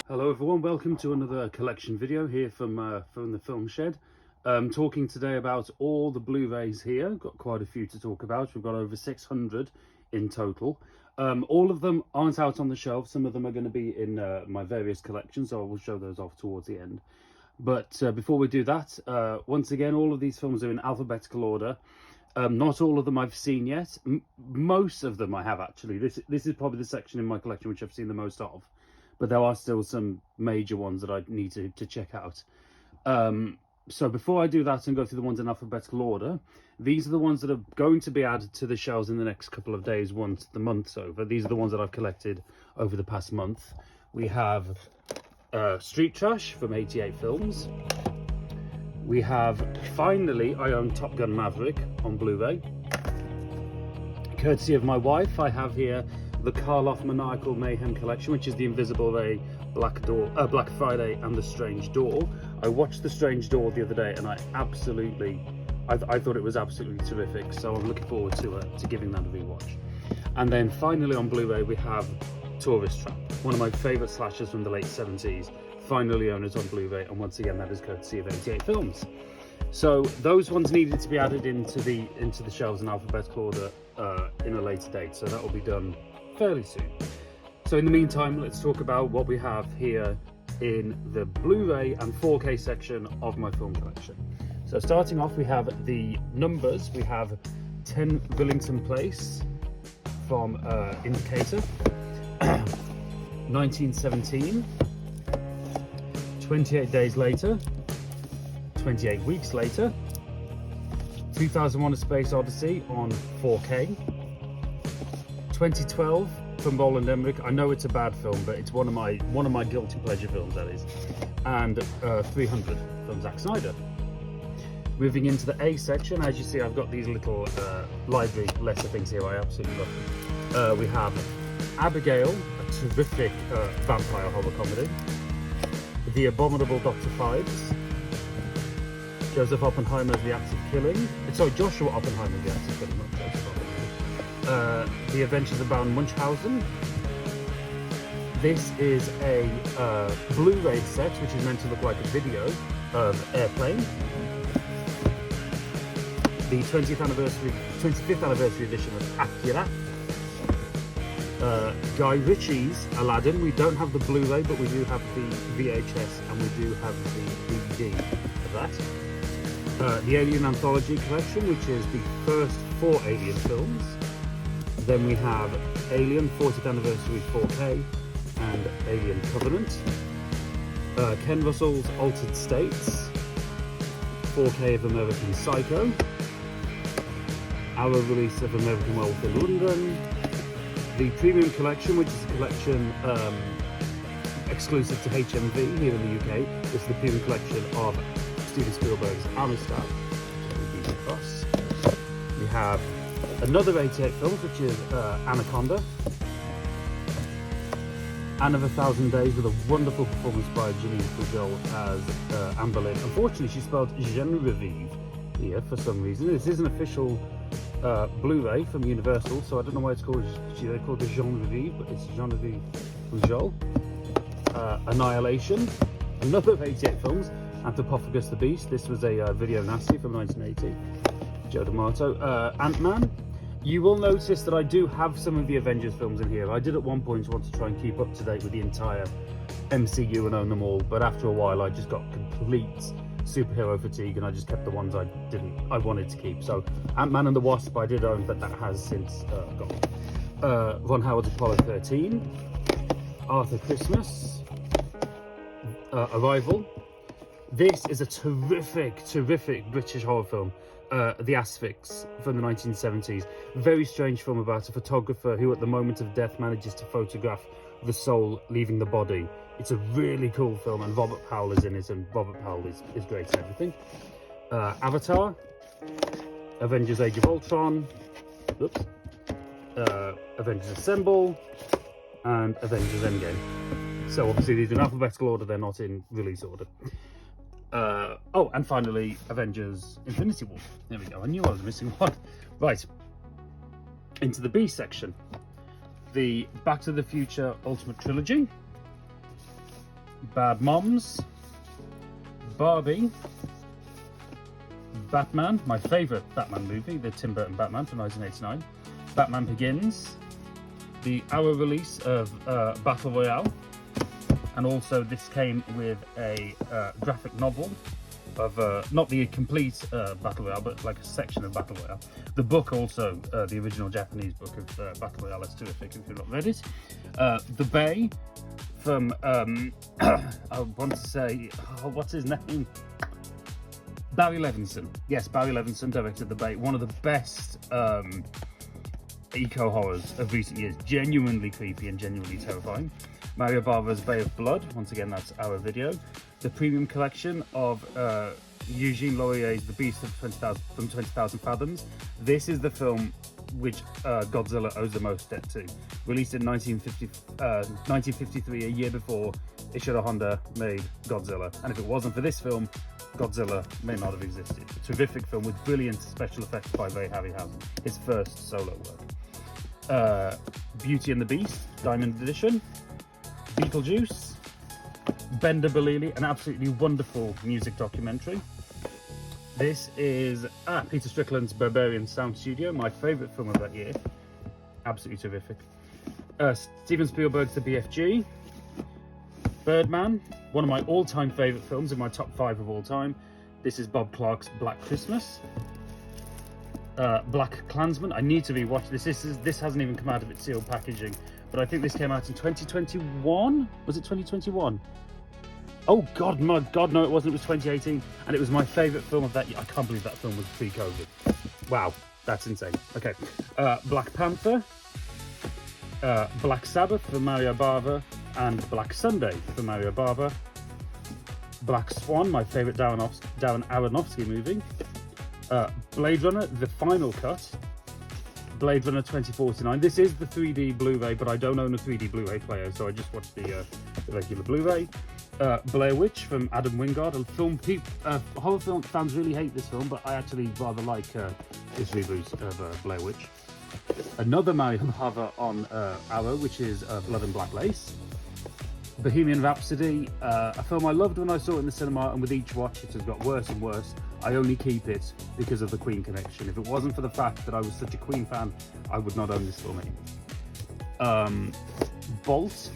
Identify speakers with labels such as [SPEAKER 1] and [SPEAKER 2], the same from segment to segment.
[SPEAKER 1] Hello everyone, welcome to another collection video here from the film shed. Talking today about all the Blu-rays here. Got quite a few to talk about. We've got over 600 in total. All of them aren't out on the shelf. Some of them are going to be in my various collections, so I will show those off towards the end. But before we do that, once again, all of these films are in alphabetical order. Not all of them I've seen yet. Most of them I have actually. This is probably the section in my collection which I've seen the most of. But there are still some major ones that I need to check out. So before I do that and go through the ones in alphabetical order, these are the ones that are going to be added to the shelves in the next couple of days once the month's over. These are the ones that I've collected over the past month. We have Street Trash from 88 Films. We have, finally, I own Top Gun Maverick on Blu-ray. Courtesy of my wife, I have here the Karloff Maniacal Mayhem collection, which is the Invisible Ray, Black Friday and The Strange Door. I watched The Strange Door the other day and I thought it was absolutely terrific, so I'm looking forward to giving that a rewatch. And then finally on Blu-ray we have Tourist Trap, one of my favourite slashers from the late 70s, finally owned it on Blu-ray, and once again that is courtesy of 88 Films. So those ones needed to be added into the shelves in alphabetical order in a later date, so that will be done fairly soon. So in the meantime, let's talk about what we have here in the Blu-ray and 4K section of my film collection. So starting off, we have the numbers. We have 10 Billington Place from Indicator, 1917, 28 Days Later, 28 Weeks Later, 2001: A Space Odyssey on 4K, 2012 from Roland Emmerich. I know it's a bad film, but it's one of my guilty pleasure films, that is. And 300 from Zack Snyder. Moving into the A section, as you see, I've got these little library letter things here. I absolutely love them. We have Abigail, a terrific vampire horror comedy. The Abominable Dr. Phibes. Joseph Oppenheimer's The Act of Killing. Sorry, Joshua Oppenheimer's The Act of Killing, not Joseph Oppenheimer. The Adventures of Baron Munchausen. This is a Blu-ray set, which is meant to look like a video of Airplane. The 25th anniversary edition of Akira. Guy Ritchie's Aladdin. We don't have the Blu-ray, but we do have the VHS and we do have the DVD of that. The Alien Anthology Collection, which is the first 4 Alien films. Then we have Alien 40th Anniversary 4K and Alien Covenant. Ken Russell's Altered States, 4K of American Psycho. Our release of American Werewolf in London. The Premium Collection, which is a collection exclusive to HMV here in the UK. This is the Premium Collection of Steven Spielberg's Amistad. We have another 88 Films, which is Anaconda. Anne of a Thousand Days, with a wonderful performance by Janine Pujol as Anne Boleyn. Unfortunately, she spelled Genevieve here for some reason. This is an official Blu-ray from Universal, so I don't know why it's called. They called it Genevieve, but it's Genevieve Pujol. Annihilation, another 88 Films. Anthropophagus the Beast. This was a video nasty from 1980. Joe D'Amato. Ant-Man. You will notice that I do have some of the Avengers films in here. I did at one point want to try and keep up to date with the entire MCU and own them all, but after a while I just got complete superhero fatigue and I just kept the ones I wanted to keep. So Ant-Man and the Wasp I did own, but that has since gone. Ron Howard's Apollo 13. Arthur Christmas. Arrival. This is a terrific British horror film. The Asphyx from the 1970s. Very strange film about a photographer who at the moment of death manages to photograph the soul leaving the body. It's a really cool film, and Robert Powell is in it, and Robert Powell is great and everything. Avatar. Avengers Age of Ultron. Avengers Assemble. And Avengers Endgame. So obviously these are in alphabetical order, they're not in release order. Oh, and finally, Avengers Infinity War. There we go, I knew I was missing one. Right, into the B section. The Back to the Future Ultimate Trilogy. Bad Moms, Barbie, Batman, my favourite Batman movie, the Tim Burton Batman from 1989, Batman Begins, the hour release of Battle Royale, and also this came with a graphic novel of not the complete Battle Royale, but like a section of Battle Royale. The book also, the original Japanese book of Battle Royale, is terrific if you've not read it. The Bay from, I want to say, what's his name? Barry Levinson. Yes, Barry Levinson directed The Bay. One of the best eco-horrors of recent years. Genuinely creepy and genuinely terrifying. Mario Bava's Bay of Blood. Once again, that's our video. The premium collection of Eugene Laurier's The Beast of 20,000 Fathoms. This is the film which Godzilla owes the most debt to. Released in 1953, a year before Ishiro Honda made Godzilla. And if it wasn't for this film, Godzilla may not have existed. A terrific film with brilliant special effects by Ray Harryhausen, his first solo work. Beauty and the Beast, Diamond Edition. Beetlejuice. Bender Bolili, an absolutely wonderful music documentary. This is Peter Strickland's Barbarian Sound Studio, my favourite film of that year. Absolutely terrific. Steven Spielberg's The BFG. Birdman, one of my all-time favourite films, in my top 5 of all time. This is Bob Clark's Black Christmas. Black Klansman, I need to rewatch this. This hasn't even come out of its sealed packaging, but I think this came out in 2021. Was it 2021? Oh God, my God, no, it wasn't. It was 2018, and it was my favourite film of that year. I can't believe that film was pre-COVID. Wow, that's insane. Okay, Black Panther, Black Sabbath for Mario Bava, and Black Sunday for Mario Bava. Black Swan, my favourite Darren Aronofsky movie. Blade Runner, the final cut. Blade Runner 2049. This is the 3D Blu-ray, but I don't own a 3D Blu-ray player, so I just watched the regular Blu-ray. Blair Witch from Adam Wingard, a film horror film fans really hate this film, but I actually rather like this reboot of Blair Witch. Another Mario Bava on Arrow, which is Blood and Black Lace. Bohemian Rhapsody, a film I loved when I saw it in the cinema, and with each watch it has got worse and worse. I only keep it because of the Queen connection. If it wasn't for the fact that I was such a Queen fan, I would not own this film anymore. Bolt,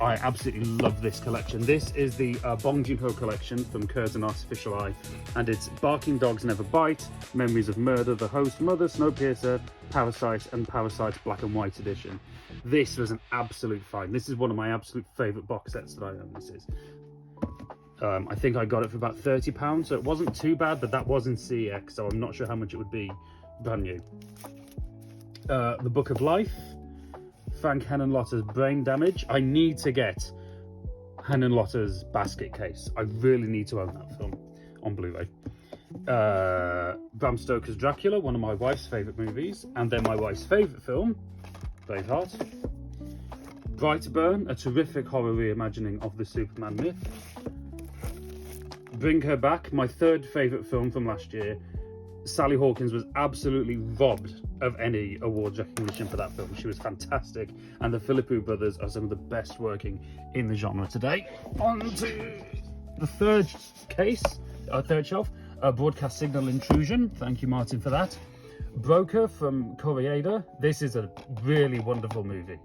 [SPEAKER 1] I absolutely love this collection. This is the Bong Joon-ho collection from Curse and Artificial Eye, and it's Barking Dogs Never Bite, Memories of Murder, The Host, Mother, Snowpiercer, Parasite, and Parasite Black and White edition. This was an absolute find. This is one of my absolute favourite box sets that I own. This is. I think I got it for about £30, so it wasn't too bad, but that was in CEX, so I'm not sure how much it would be brand new. The Book of Life, Frank Henenlotter's Brain Damage. I need to get Henenlotter's basket case. I really need to own that film on Blu-ray. Bram Stoker's Dracula, one of my wife's favourite movies, and then my wife's favourite film, Braveheart. Brightburn, a terrific horror reimagining of the Superman myth. Bring Her Back, my third favourite film from last year. Sally Hawkins was absolutely robbed of any awards recognition for that film. She was fantastic, and the Philippou brothers are some of the best working in the genre today. On to the third shelf, Broadcast Signal Intrusion. Thank you, Martin, for that. Broker from Koreeda. This is a really wonderful movie.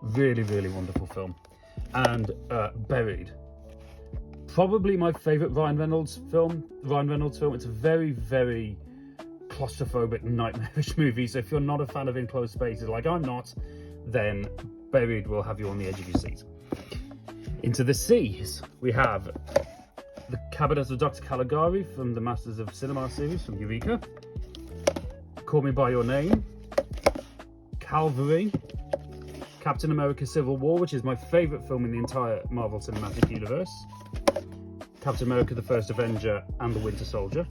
[SPEAKER 1] Really, really wonderful film. And Buried. Probably my favourite Ryan Reynolds film. It's a very, very claustrophobic, nightmarish movie. So if you're not a fan of enclosed spaces like I'm not, then Buried will have you on the edge of your seat. Into the Seas, we have The Cabinet of Dr. Caligari from the Masters of Cinema series from Eureka. Call Me By Your Name. Calvary. Captain America Civil War, which is my favourite film in the entire Marvel Cinematic Universe. Captain America the First Avenger and the Winter Soldier.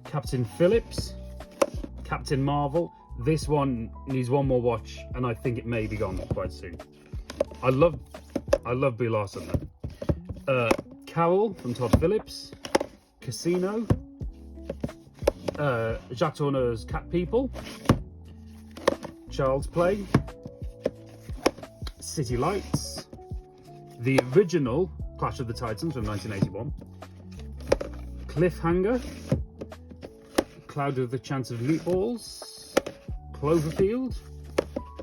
[SPEAKER 1] Captain Phillips. Captain Marvel. This one needs one more watch, and I think it may be gone quite soon. I love Brie Larson though. Carol from Todd Phillips. Casino. Jacques Tourneur's Cat People. Child's Play. City Lights. The original Clash of the Titans from 1981. Cliffhanger. Cloud with a Chance of Meatballs. Cloverfield.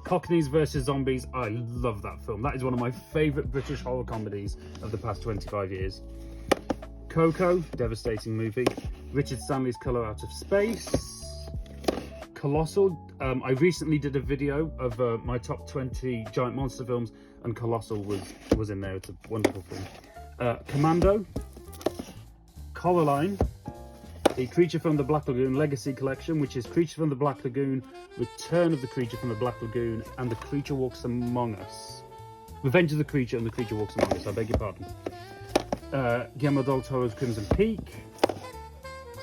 [SPEAKER 1] Cockneys vs Zombies. I love that film. That is one of my favourite British horror comedies of the past 25 years. Coco, devastating movie. Richard Stanley's Colour Out of Space. Colossal. I recently did a video of my top 20 giant monster films, and Colossal was in there. It's a wonderful film. Commando. Coraline. The Creature from the Black Lagoon Legacy Collection, which is Creature from the Black Lagoon, Return of the Creature from the Black Lagoon, and The Creature Walks Among Us. Revenge of the Creature and The Creature Walks Among Us, I beg your pardon. Guillermo del Toro's Crimson Peak,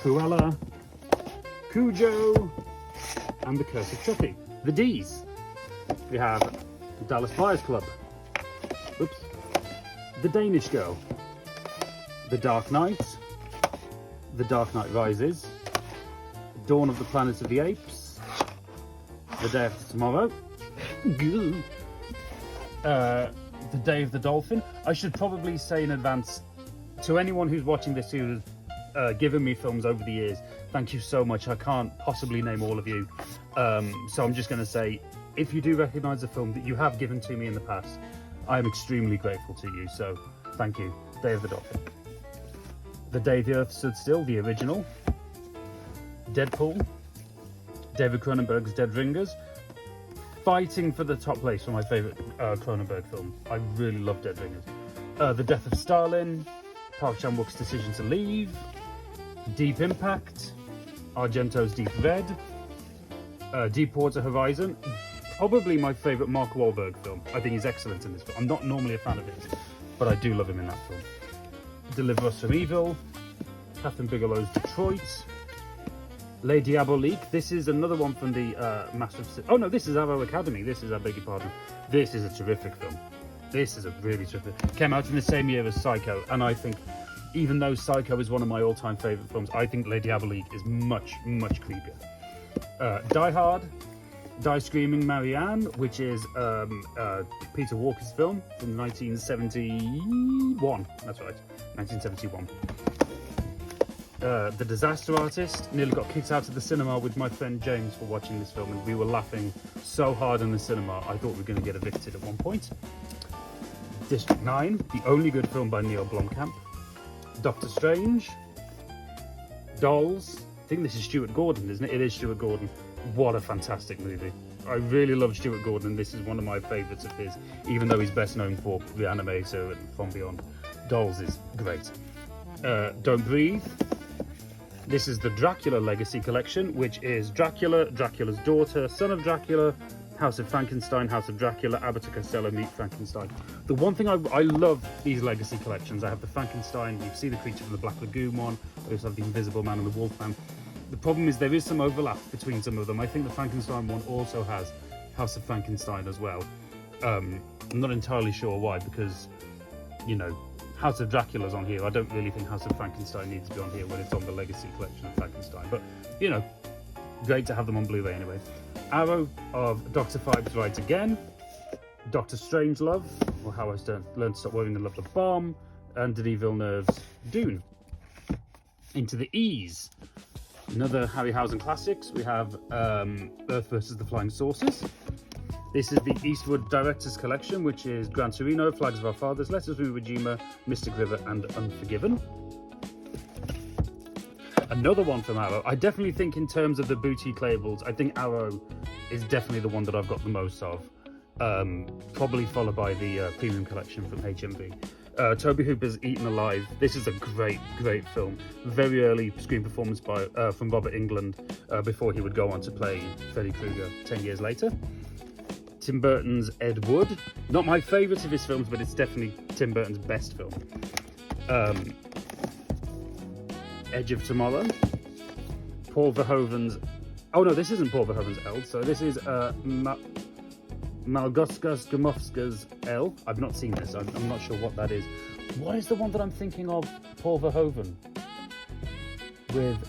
[SPEAKER 1] Cruella, Cujo, and The Curse of Chucky. The D's. We have The Dallas Buyers Club. Oops. The Danish Girl. The Dark Knight. The Dark Knight Rises, Dawn of the Planet of the Apes, The Day After Tomorrow, The Day of the Dolphin. I should probably say in advance, to anyone who's watching this who's given me films over the years, thank you so much. I can't possibly name all of you, so I'm just going to say, if you do recognise a film that you have given to me in the past, I am extremely grateful to you, so thank you. Day of the Dolphin. The Day the Earth Stood Still, the original. Deadpool. David Cronenberg's Dead Ringers. Fighting for the top place for my favourite Cronenberg film. I really love Dead Ringers. The Death of Stalin. Park Chan-wook's Decision to Leave. Deep Impact. Argento's Deep Red. Deepwater Horizon. Probably my favourite Mark Wahlberg film. I think he's excellent in this film. I'm not normally a fan of his, but I do love him in that film. Deliver Us from Evil, Catherine Bigelow's Detroit, Les Diaboliques. This is another one from the Master of... Oh no, this is Arrow Academy. This is, I beg your pardon. This is a terrific film. This is a really terrific... Came out in the same year as Psycho, and I think, even though Psycho is one of my all-time favourite films, I think Les Diaboliques is much, much creepier. Die Hard, Die Screaming Marianne, which is Peter Walker's film from 1971. That's right, 1971. The Disaster Artist. Nearly got kicked out of the cinema with my friend James for watching this film, and we were laughing so hard in the cinema I thought we were going to get evicted at one point. District 9, the only good film by Neil Blomkamp. Doctor Strange. Dolls. I think this is Stuart Gordon, isn't it? It is Stuart Gordon. What a fantastic movie. I really love Stuart Gordon, and this is one of my favourites of his, even though he's best known for Reanimator and From Beyond. Dolls is great. Don't Breathe. This is the Dracula Legacy Collection, which is Dracula, Dracula's Daughter, Son of Dracula, House of Frankenstein, House of Dracula, Abbott and Costello meet Frankenstein. The one thing I love these legacy collections, I have the Frankenstein, you see the Creature from the Black Lagoon one, I also have the Invisible Man and the Wolfman. The problem is there is some overlap between some of them. I think the Frankenstein one also has House of Frankenstein as well. I'm not entirely sure why, because, you know, House of Dracula's on here. I don't really think House of Frankenstein needs to be on here when it's on the Legacy Collection of Frankenstein. But, you know, great to have them on Blu-ray anyway. Arrow of Dr. Phibes Rides Again. Doctor Strangelove, or How I Learned to Stop Worrying and Love the Bomb. And Denis Villeneuve's Dune. Into the E's. Another Harryhausen classics. We have Earth vs. the Flying Saucers. This is the Eastwood Directors Collection, which is Gran Torino, Flags of Our Fathers, Letters from Iwo Jima, Mystic River, and Unforgiven. Another one from Arrow. I definitely think in terms of the boutique labels, I think Arrow is definitely the one that I've got the most of. Probably followed by the Premium Collection from HMV. Toby Hooper's Eaten Alive. This is a great, great film. Very early screen performance by from Robert Englund before he would go on to play Freddy Krueger 10 years later. Tim Burton's Ed Wood. Not my favourite of his films, but it's definitely Tim Burton's best film. Edge of Tomorrow. Paul Verhoeven's... Oh no, this isn't Paul Verhoeven's L, so this is Malgoskas Gamovska's L. I've not seen this, I'm not sure what that is. What is the one that I'm thinking of, Paul Verhoeven? With,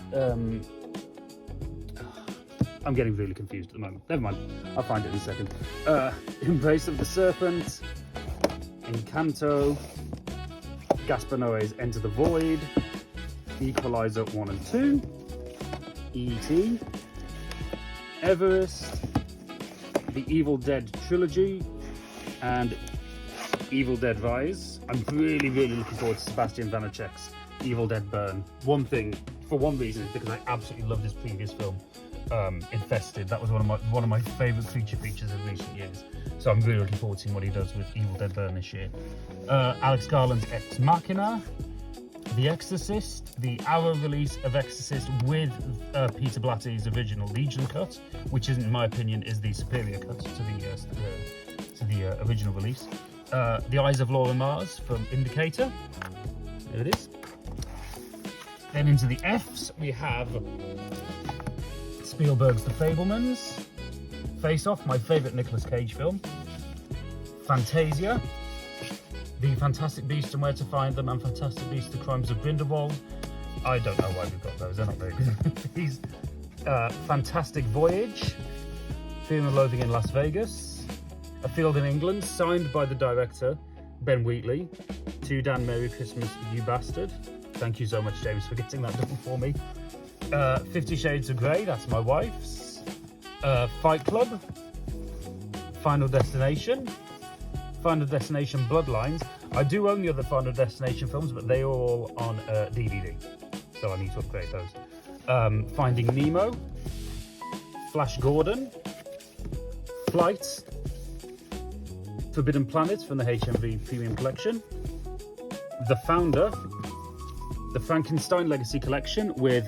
[SPEAKER 1] I'm getting really confused at the moment. Never mind, I'll find it in a second. Embrace of the Serpent. Encanto, Gaspar Noé's Enter the Void, Equalizer 1 and 2, E.T., Everest, the Evil Dead trilogy, and Evil Dead Rise. I'm really looking forward to Sebastian Vanacek's Evil Dead Burn. For one reason, is because I absolutely loved his previous film, Infested. That was one of my favourite creature features of recent years. So I'm really looking forward to seeing what he does with Evil Dead Burn this year. Alex Garland's Ex Machina, The Exorcist, the Arrow release of Exorcist with Peter Blatty's original Legion cut, which in my opinion is the superior cut to the original release. The Eyes of Laura Mars from Indicator. There it is. Then into the F's, we have Spielberg's The Fabelmans, Face Off, my favourite Nicolas Cage film, Fantasia, The Fantastic Beasts and Where to Find Them, and Fantastic Beasts: The Crimes of Grindelwald. I don't know why we've got those, they're not very good. These Fantastic Voyage, Fear and Loathing in Las Vegas, A Field in England, signed by the director, Ben Wheatley, To Dan, Merry Christmas, You Bastard. Thank you so much, James, for getting that done for me. 50 Shades of Grey, that's my wife's. Fight Club, Final Destination, Bloodlines. I do own the other Final Destination films, but they are all on DVD, so I need to upgrade those. Finding Nemo, Flash Gordon, Flight, Forbidden Planet from the HMV Premium Collection, The Founder, the Frankenstein Legacy Collection with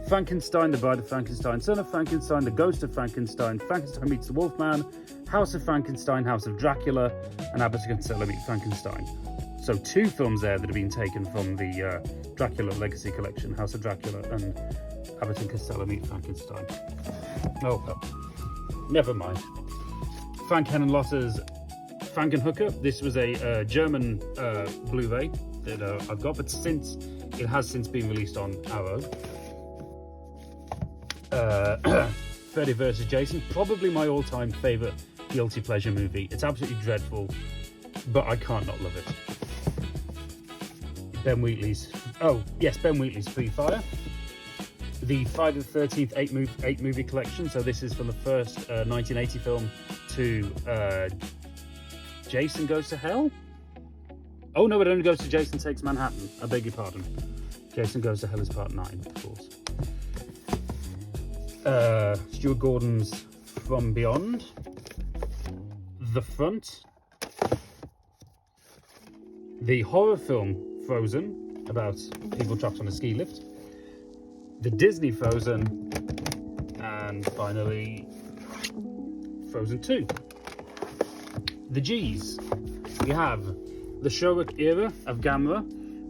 [SPEAKER 1] Frankenstein, The Bride of Frankenstein, Son of Frankenstein, The Ghost of Frankenstein, Frankenstein Meets the Wolfman, House of Frankenstein, House of Dracula, and Abbott and Costello Meet Frankenstein. So 2 films there that have been taken from the Dracula Legacy Collection, House of Dracula and Abbott and Costello Meet Frankenstein. Oh, never mind. Frank Henenlotter's Frankenhooker. This was a German Blu-ray that I've got, but it has since been released on Arrow. Freddy vs. Jason, probably my all-time favourite guilty pleasure movie. It's absolutely dreadful, but I can't not love it. Ben Wheatley's Free Fire. The Friday the 13th 8 movie collection. So this is from the first 1980 film to Jason Goes to Hell. Oh no, it only goes to Jason Takes Manhattan. I beg your pardon. Jason Goes to Hell is part 9, of course. Stuart Gordon's From Beyond, The Front, the horror film Frozen, about people trapped on a ski lift, the Disney Frozen, and finally Frozen 2. The G's. We have the Showa era of Gamera,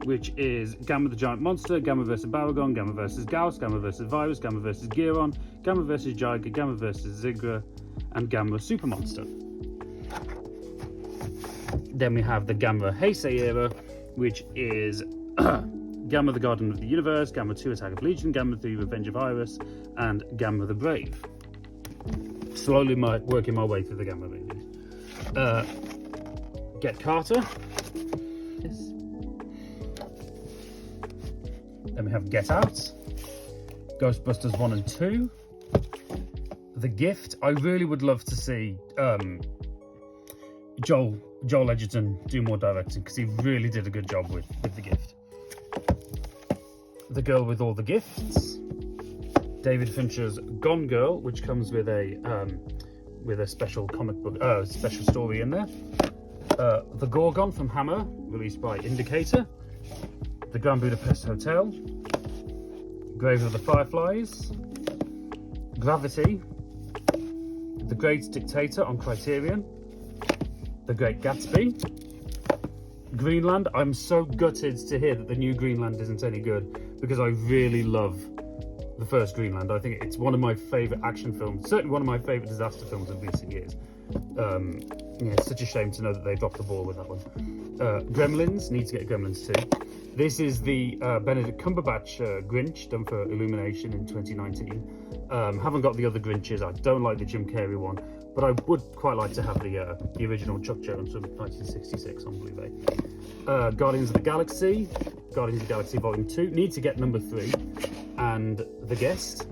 [SPEAKER 1] which is Gamera the Giant Monster, Gamera vs. Baragon, Gamera vs. Gauss, Gamera vs. Virus, Gamera vs. Giron, Gamera vs. Jiger, Gamera vs. Zigra, and Gamera Super Monster. Then we have the Gamera Heisei era, which is Gamera the Guardian of the Universe, Gamera 2 Attack of Legion, Gamera 3 Revenge of Iris, and Gamera the Brave. Slowly working my way through the Gamera movies. Get Carter. Yes. Then we have Get Out, Ghostbusters 1 and 2, The Gift. I really would love to see Joel Edgerton do more directing, because he really did a good job with The Gift. The Girl with All the Gifts, David Fincher's Gone Girl, which comes with a special comic book, special story in there. The Gorgon from Hammer, released by Indicator. The Grand Budapest Hotel, Grave of the Fireflies, Gravity, The Great Dictator on Criterion, The Great Gatsby, Greenland. I'm so gutted to hear that the new Greenland isn't any good, because I really love the first Greenland. I think it's one of my favourite action films, certainly one of my favourite disaster films of recent years. Yeah, it's such a shame to know that they dropped the ball with that one. Gremlins, need to get Gremlins 2. This is the Benedict Cumberbatch Grinch, done for Illumination in 2019. Haven't got the other Grinches. I don't like the Jim Carrey one, but I would quite like to have the original Chuck Jones from 1966 on Blu-ray. Guardians of the Galaxy Volume 2, need to get number 3, and The Guest.